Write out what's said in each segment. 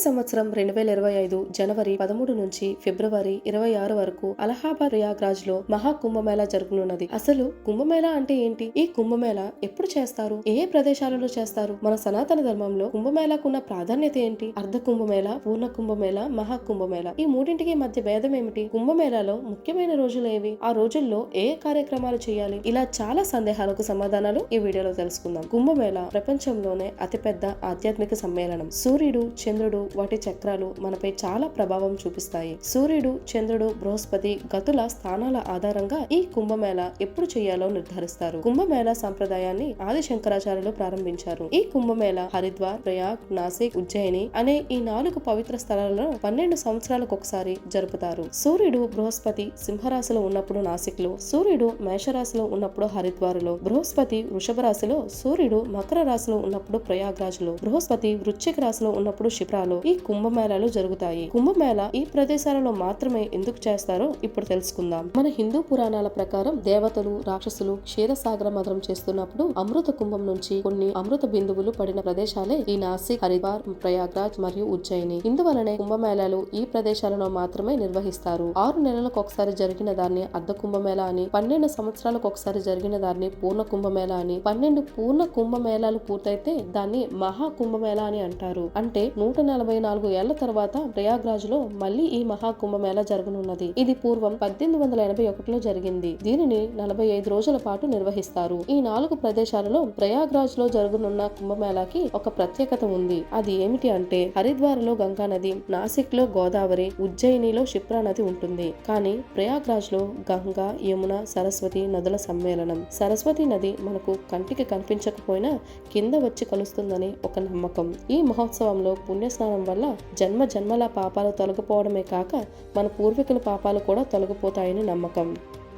సంవత్సరం 2025 జనవరి 13 నుంచి ఫిబ్రవరి 26 వరకు అలహాబాద్ ప్రయాగ్రాజ్ లో మహా కుంభమేళా జరగనున్నది. అసలు కుంభమేళా అంటే ఏంటి? ఈ కుంభమేళా ఎప్పుడు చేస్తారు? ఏ ప్రదేశాలలో చేస్తారు? మన సనాతన ధర్మంలో కుంభమేళాకు ఉన్న ప్రాధాన్యత ఏంటి? అర్ధ కుంభమేళా, పూర్ణ కుంభమేళా, మహా కుంభమేళా ఈ మూడింటికి మధ్య భేదం ఏమిటి? కుంభమేళాలో ముఖ్యమైన రోజులు ఏవి? ఆ రోజుల్లో ఏ కార్యక్రమాలు చేయాలి? ఇలా చాలా సందేహాలకు సమాధానాలు ఈ వీడియోలో తెలుసుకుందాం. కుంభమేళా ప్రపంచంలోనే అతిపెద్ద ఆధ్యాత్మిక సమ్మేళనం. సూర్యుడు, చంద్రుడు, వాటి చక్రాలు మనపై చాలా ప్రభావం చూపిస్తాయి. సూర్యుడు, చంద్రుడు, బృహస్పతి గతుల స్థానాల ఆధారంగా ఈ కుంభమేళా ఎప్పుడు చేయాలో నిర్ధారిస్తారు. కుంభమేళా సంప్రదాయాన్ని ఆది శంకరాచార్యులు ప్రారంభించారు. ఈ కుంభమేళా హరిద్వార్, ప్రయాగ్, నాసిక్, ఉజ్జయిని అనే ఈ 4 పవిత్ర స్థలాలలో 12 సంవత్సరాలకు ఒకసారి జరుపుతారు. సూర్యుడు బృహస్పతి సింహరాశిలో ఉన్నప్పుడు నాసిక్ లో, సూర్యుడు మేషరాశిలో ఉన్నప్పుడు హరిద్వార్ లో, బృహస్పతి వృషభ రాశిలో, సూర్యుడు మకర రాశిలో ఉన్నప్పుడు ప్రయాగ్రాజ్ లో, బృహస్పతి వృశ్చిక రాశిలో ఉన్నప్పుడు షిప్రాలో ఈ కుంభమేళాలు జరుగుతాయి. కుంభమేళా ఈ ప్రదేశాలలో మాత్రమే ఎందుకు చేస్తారో ఇప్పుడు తెలుసుకుందాం. మన హిందూ పురాణాల ప్రకారం దేవతలు, రాక్షసులు క్షీరసాగర మథనం చేస్తున్నప్పుడు అమృత కుంభం నుంచి కొన్ని అమృత బిందువులు పడిన ప్రదేశాలే ఈ నాసిక్, హరిద్వార్, ప్రయాగ్రాజ్ మరియు ఉజ్జయిని. ఇందువలనే కుంభమేళాలు ఈ ప్రదేశాలలో మాత్రమే నిర్వహిస్తారు. 6 నెలలకు ఒకసారి జరిగిన దాన్ని అర్ధ కుంభమేళా అని, 12 సంవత్సరాలకు ఒకసారి జరిగిన దాన్ని పూర్ణ కుంభమేళా అని, 12 పూర్ణ కుంభమేళాలు పూర్తయితే దాన్ని మహా కుంభమేళా అని అంటారు. అంటే 144 ఏళ్ల తర్వాత ప్రయాగ్రాజ్ లో మళ్లీ ఈ మహా కుంభమేళా జరగనున్నది. ఇది పూర్వం 1881లో జరిగింది. దీనిని 45 రోజుల పాటు నిర్వహిస్తారు. ఈ 4 ప్రదేశాలలో ప్రయాగ్రాజ్ లో జరగనున్న కుంభమేళాకి ఒక ప్రత్యేకత ఉంది. అది ఏమిటి అంటే హరిద్వార్ లో గంగా నది, నాసిక్ లో గోదావరి, ఉజ్జయినిలో క్షిప్రా నది ఉంటుంది. కానీ ప్రయాగ్రాజ్ లో గంగా, యమున, సరస్వతి నదుల సమ్మేళనం. సరస్వతి నది మనకు కంటికి కనిపించకపోయినా కింద వచ్చి కలుస్తుందని ఒక నమ్మకం. ఈ మహోత్సవంలో పుణ్యస్నానం వల్ల జన్మ జన్మల పాపాలు తొలగిపోవడమే కాక మన పూర్వీకుల పాపాలు కూడా తొలగిపోతాయని నమ్మకం.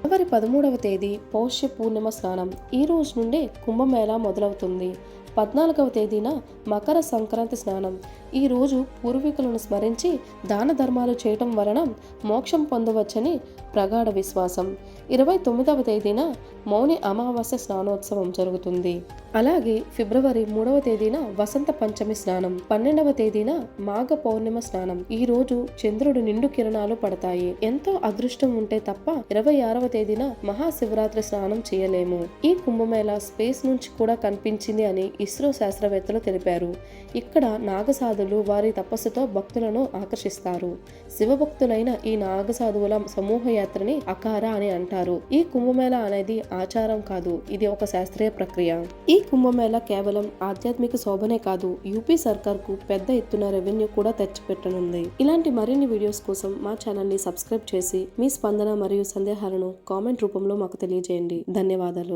జనవరి 13వ తేదీ పౌష్య పూర్ణిమ స్నానం. ఈ రోజు నుండే కుంభమేళా మొదలవుతుంది. 14వ తేదీన మకర సంక్రాంతి స్నానం. ఈ రోజు పూర్వీకులను స్మరించి దాన ధర్మాలు చేయటం వలన మోక్షం పొందవచ్చని ప్రగాఢ విశ్వాసం. 29వ తేదీన మౌని అమావాస్య స్నానోత్సవం జరుగుతుంది. అలాగే ఫిబ్రవరి 3వ తేదీన వసంత పంచమి స్నానం. 12వ తేదీన మాఘ పౌర్ణిమ స్నానం. ఈ రోజు చంద్రుడు నిండు కిరణాలు పడతాయి. ఎంతో అదృష్టం ఉంటే తప్ప 26వ తేదీన మహాశివరాత్రి స్నానం చేయలేము. ఈ కుంభమేళా స్పేస్ నుంచి కూడా కనిపించింది అని ఇస్రో శాస్త్రవేత్తలు తెలిపారు. ఇక్కడ నాగసాధులు వారి తపస్సుతో భక్తులను ఆకర్షిస్తారు. శివభక్తులైన ఈ నాగసాధువుల సమూహ యాత్రని అకార అని అంటారు. ఈ కుంభమేళా అనేది ఆచారం కాదు, ఇది ఒక శాస్త్రీయ ప్రక్రియ. ఈ కుంభమేళా కేవలం ఆధ్యాత్మిక శోభనే కాదు, యూపీ సర్కార్ కు పెద్ద ఎత్తున రెవెన్యూ కూడా తెచ్చిపెట్టనుంది. ఇలాంటి మరిన్ని వీడియోస్ కోసం మా ఛానల్ ని సబ్స్క్రైబ్ చేసి మీ స్పందన మరియు సందేహాలను కామెంట్ రూపంలో మాకు తెలియజేయండి. ధన్యవాదాలు.